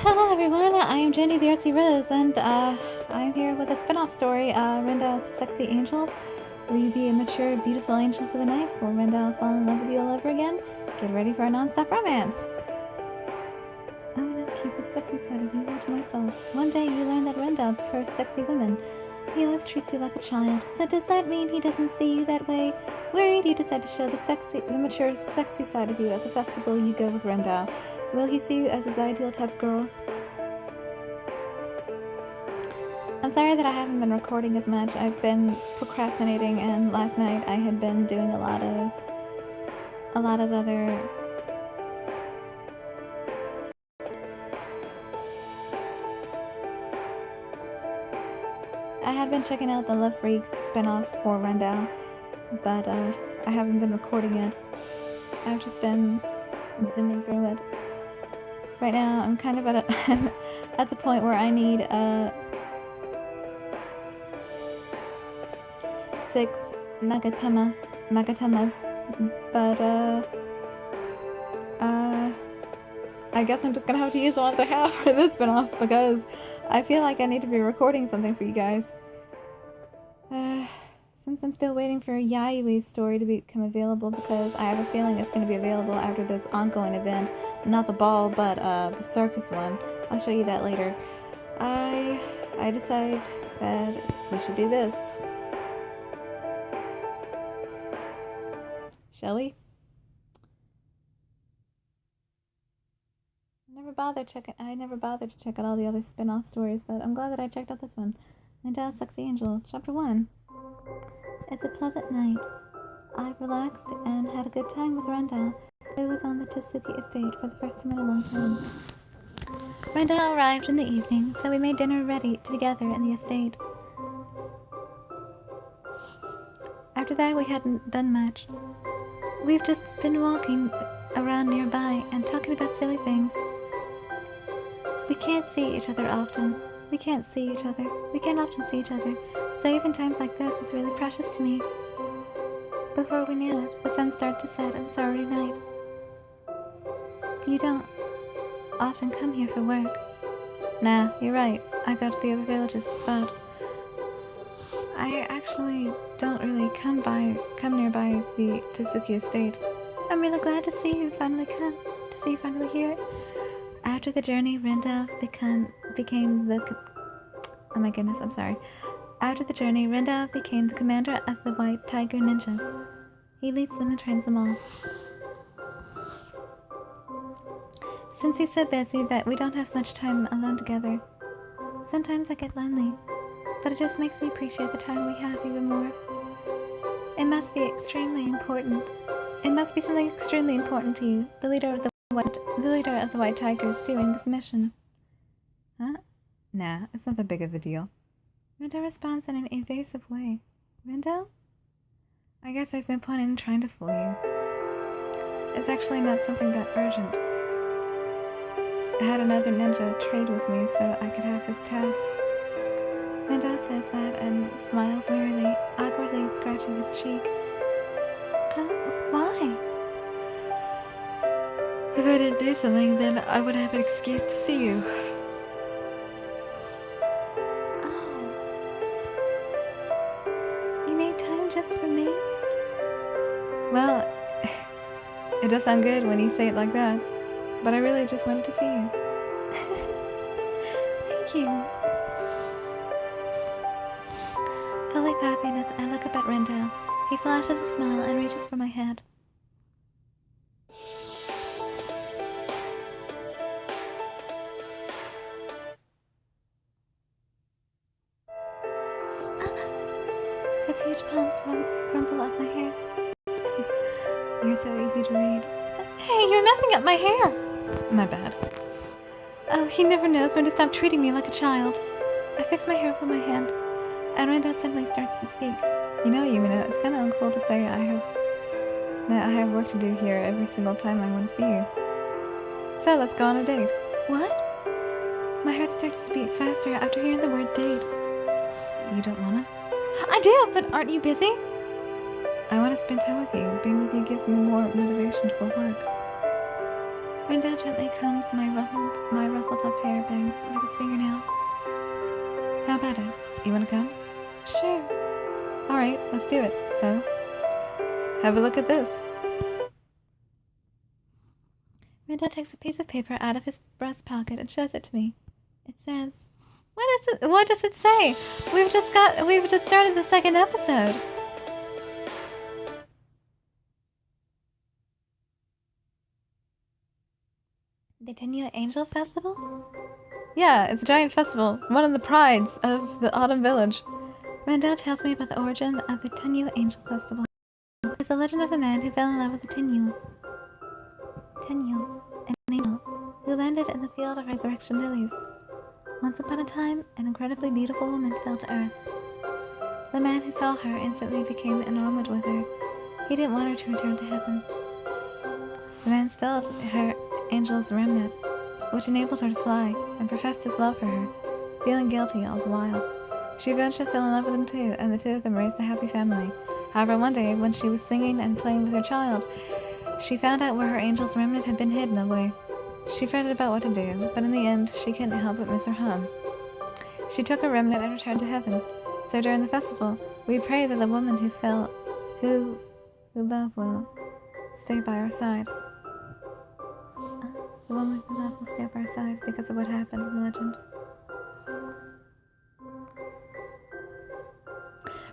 Hello everyone, I am Jenny the Artsy-Rose, and I'm here with a spin-off story, Rindoh is a sexy angel. Will you be a mature, beautiful angel for the night? Will Rindoh fall in love with you all over again? Get ready for a non-stop romance! I want to keep the sexy side of you all to myself. One day you learn that Rindoh prefers sexy women. He always treats you like a child, so does that mean he doesn't see you that way? Worried, you decide to show the mature, sexy side of you at the festival you go with Rindoh. Will he see you as his ideal type of girl? I'm sorry that I haven't been recording as much. I've been procrastinating, and last night I had been doing a lot of other I had been checking out the Love Freaks spinoff for Rindoh, but I haven't been recording it. I've just been zooming through it. Right now, I'm kind of at the point where I need 6 Magatamas, but I guess I'm just gonna have to use the ones I have for this spinoff because I feel like I need to be recording something for you guys. Since I'm still waiting for Yayui's story to become available, because I have a feeling it's going to be available after this ongoing event. Not the ball, but the circus one. I'll show you that later. I decide that we should do this. Shall we? I never bothered to check out all the other spin-off stories, but I'm glad that I checked out this one. Rindoh's Sexy Angel, Chapter 1. It's a pleasant night. I've relaxed and had a good time with Rindoh, who was on the Tsuki estate for the first time in a long time. Rindoh arrived in the evening, so we made dinner ready together in the estate. After that, we hadn't done much. We've just been walking around nearby and talking about silly things. We can't see each other often. We can't often see each other, so even times like this is really precious to me. Before we knew it, the sun started to set and it's already night. You don't often come here for work. Nah, you're right. I go to the other villages, but I actually don't really come nearby the Tsuki estate. I'm really glad to see you finally here. After the journey, Rindoh became the commander of the White Tiger Ninjas. He leads them and trains them all. Since he's so busy that we don't have much time alone together, sometimes I get lonely, but it just makes me appreciate the time we have even more. It must be extremely important. It must be something extremely important to you, the leader of the White Tigers, doing this mission. Huh? Nah, it's not that big of a deal. Rindoh responds in an evasive way. Rindoh? I guess there's no point in trying to fool you. It's actually not something that urgent. I had another ninja trade with me so I could have his task. Rindoh says that and smiles merrily, awkwardly scratching his cheek. Why? If I didn't do something, then I would have an excuse to see you. Oh. You made time just for me? Well, it does sound good when you say it like that, but I really just wanted to see you. Thank you. Full of happiness, I look up at Rindoh. He flashes a smile and reaches for my hand. His huge palms rumple up my hair. You're so easy to read. Hey, you're messing up my hair! My bad. Oh, he never knows when to stop treating me like a child. I fix my hair with my hand, and Rindoh suddenly starts to speak. You know, Yumino, it's kind of uncool to say that I have work to do here every single time I want to see you. So, let's go on a date. What? My heart starts to beat faster after hearing the word date. You don't wanna? I do, but aren't you busy? I want to spend time with you. Being with you gives me more motivation for work. Rindoh gently combs my ruffled up hair bangs with his fingernails. How about it? You wanna come? Sure. Alright, let's do it. So, have a look at this. Rindoh takes a piece of paper out of his breast pocket and shows it to me. It says, what does it say? We've just started the second episode. The Tenyu Angel Festival? Yeah, it's a giant festival, one of the prides of the Autumn Village. Rindoh tells me about the origin of the Tenyu Angel Festival. It's the legend of a man who fell in love with the Tenyu, an angel, who landed in the field of resurrection lilies. Once upon a time, an incredibly beautiful woman fell to earth. The man who saw her instantly became enamored with her. He didn't want her to return to heaven. The man stole her angel's remnant, which enabled her to fly, and professed his love for her, feeling guilty all the while. She eventually fell in love with him too, and the two of them raised a happy family. However, one day, when she was singing and playing with her child, she found out where her angel's remnant had been hidden away. She fretted about what to do, but in the end, she couldn't help but miss her home. She took her remnant and returned to heaven. So during the festival, we pray that the woman who love will stay by our side. The woman we love will stay by our side because of what happened in the legend.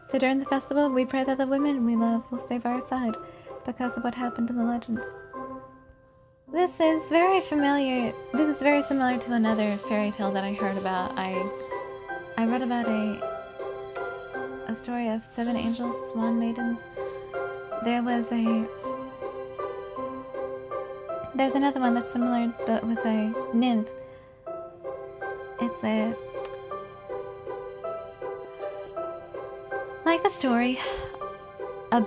So during the festival, we pray that the women we love will stay by our side because of what happened in the legend. This is very familiar. This is very similar to another fairy tale that I heard about. I read about a story of 7 angels, swan maidens. There's another one that's similar, but with a nymph. Like the story, a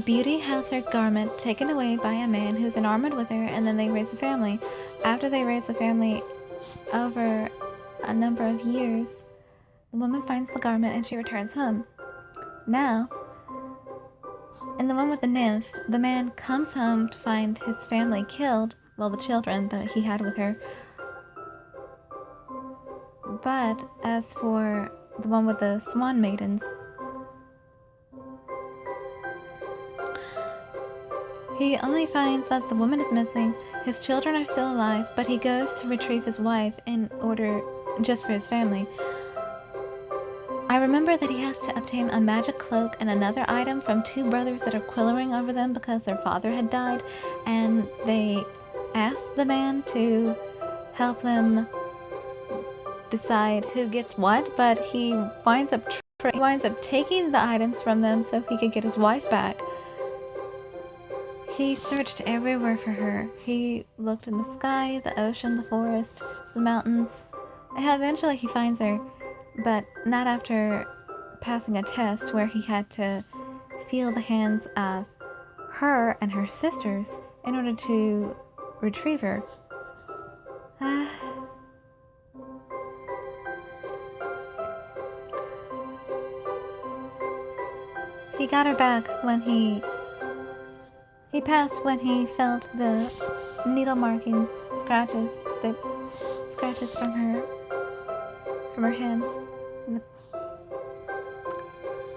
beauty has her garment taken away by a man who's enamored with her, and then they raise a family. After they raise a family over a number of years, the woman finds the garment and she returns home. Now, in the one with the nymph, the man comes home to find his family killed, well, the children that he had with her. But as for the one with the swan maidens, he only finds that the woman is missing, his children are still alive, but he goes to retrieve his wife in order just for his family. I remember that he has to obtain a magic cloak and another item from 2 brothers that are quarreling over them because their father had died, and they asked the man to help them decide who gets what, but he winds up taking the items from them so he could get his wife back. He searched everywhere for her. He looked in the sky, the ocean, the forest, the mountains. Eventually he finds her, but not after passing a test where he had to feel the hands of her and her sisters in order to retrieve her. He got her back when he passed when he felt the needle markings, scratches from her hands.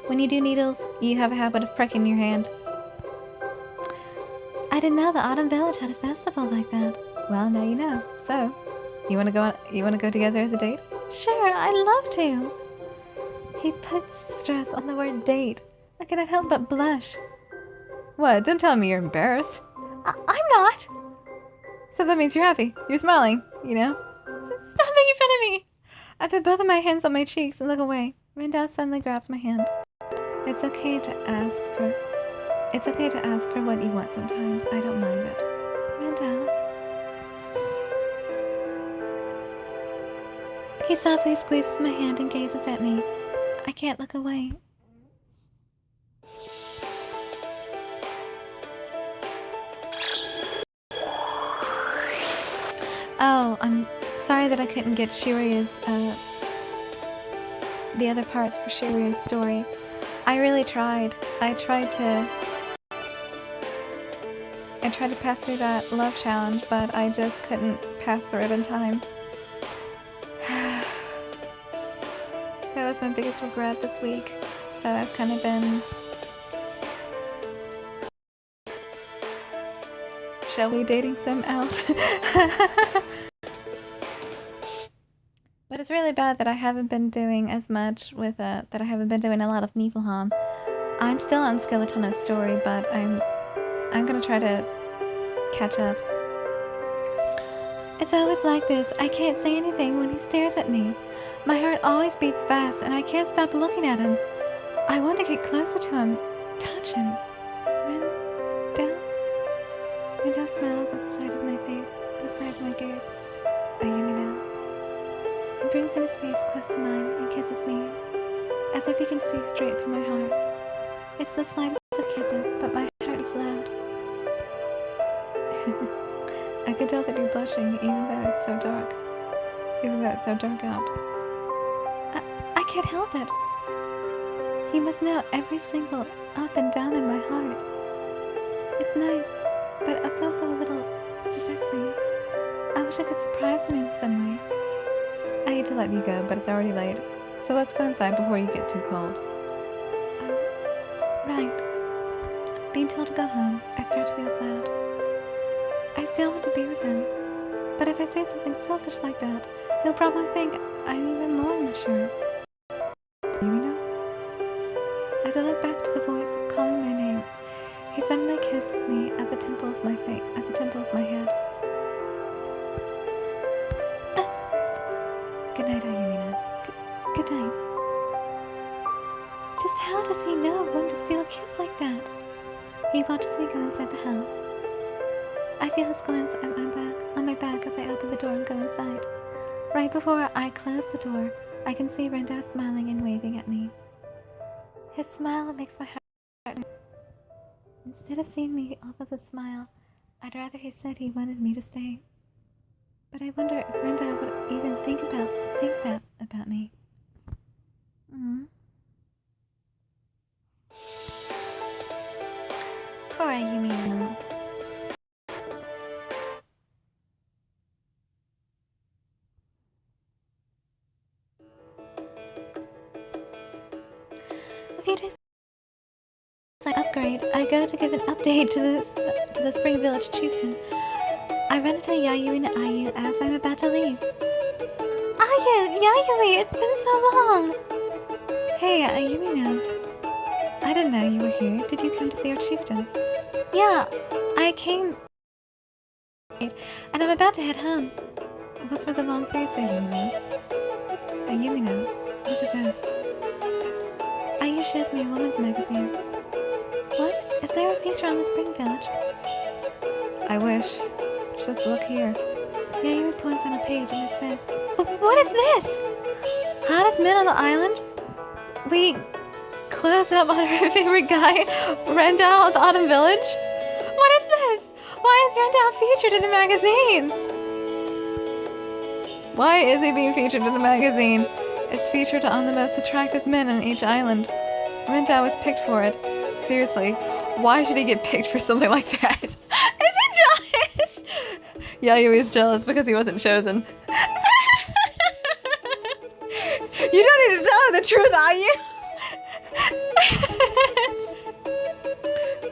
When you do needles, you have a habit of pricking your hand. I didn't know the Autumn Village had a festival like that. Well, now you know. So, you wanna go together as a date? Sure, I'd love to. He puts stress on the word date. I cannot help but blush. What? Don't tell me you're embarrassed. I'm not. So that means you're happy. You're smiling, you know? Stop making fun of me. I put both of my hands on my cheeks and look away. Rindoh suddenly grabs my hand. It's okay to ask for what you want sometimes. I don't mind it. Rindoh. He softly squeezes my hand and gazes at me. I can't look away. Oh, I'm sorry that I couldn't get the other parts for Shireu's story. I really tried. I tried tried to pass through that love challenge, but I just couldn't pass through it in time. That was my biggest regret this week. So I've kind of been... Shall we dating sim out? But it's really bad that I haven't been doing as much with that I haven't been doing a lot of Niflheim. I'm still on Skeletono's story, but I'm gonna try to catch up. It's always like this. I can't say anything when he stares at me. My heart always beats fast, and I can't stop looking at him. I want to get closer to him, touch him. Rindoh smiles at the side of my face, at the side of my gaze. I hear me now. He brings in his face close to mine and kisses me, as if he can see straight through my heart. It's the slightest of kisses, but my heart is loud. I can tell that you're blushing, even though it's so dark. Even though it's so dark out. I can't help it. He must know every single up and down in my heart. It's nice, but it's also a little vexing. I wish I could surprise him in some way. I hate to let you go, but it's already late. So let's go inside before you get too cold. Oh, right. Being told to go home, I start to feel sad. I still want to be with him, but if I say something selfish like that, he'll probably think I'm even more immature. You know? As I look back to the voice calling my name, he suddenly kisses me at the temple of my face, at the temple of my head. Good night, Ayumina. Good night. Just how does he know when to steal a kiss like that? He watches me go inside the house. I feel his glance on my back as I open the door and go inside. Right before I close the door, I can see Rindoh smiling and waving at me. His smile makes my heart... Instead of seeing me off with a smile, I'd rather he said he wanted me to stay. But I wonder if Rindoh would even think that about me. Poor Ayumi. A few days I upgrade, I go to give an update to the Spring Village chieftain. I run into Yayoi and Ayu as I'm about to leave. Yayoi, it's been so long! Hey, Ayumino. I didn't know you were here. Did you come to see our chieftain? Yeah, I came... And I'm about to head home. What's with the long face, Ayumino? Ayumino, look at this. Ayu shows me a woman's magazine. What? Is there a feature on the Spring Village? I wish. Just look here. Yayoi points on a page and it says, What is this? Hottest men on the island? We close up on our favorite guy, Rindoh of the Autumn Village? What is this? Why is Rindoh featured in a magazine? Why is he being featured in a magazine? It's featured on the most attractive men on each island. Rindoh was picked for it. Seriously, why should he get picked for something like that? Is he jealous? Yayoi is jealous because he wasn't chosen. You don't need to tell her the truth, Ayu!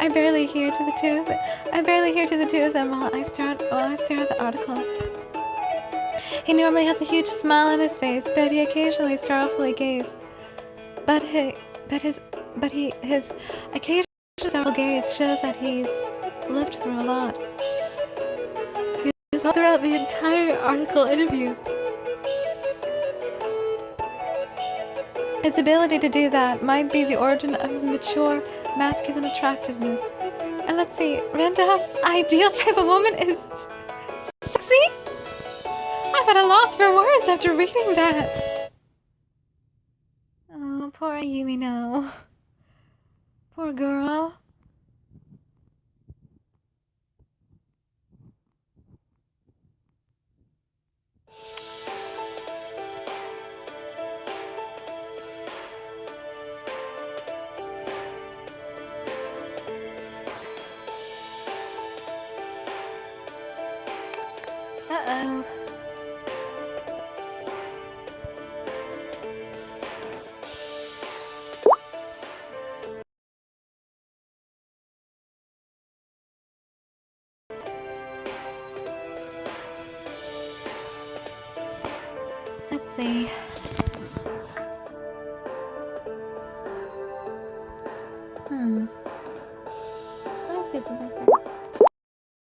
I barely hear to the two of them while I stare at the article. He normally has a huge smile on his face, but he occasionally sorrowfully gazes. But his occasional sorrowful gaze shows that he's lived through a lot. He was all throughout the entire article interview. His ability to do that might be the origin of his mature, masculine attractiveness. And let's see, Rindoh's ideal type of woman is sexy? I'm at a loss for words after reading that. Oh, poor Ayumi, no. Poor girl. see.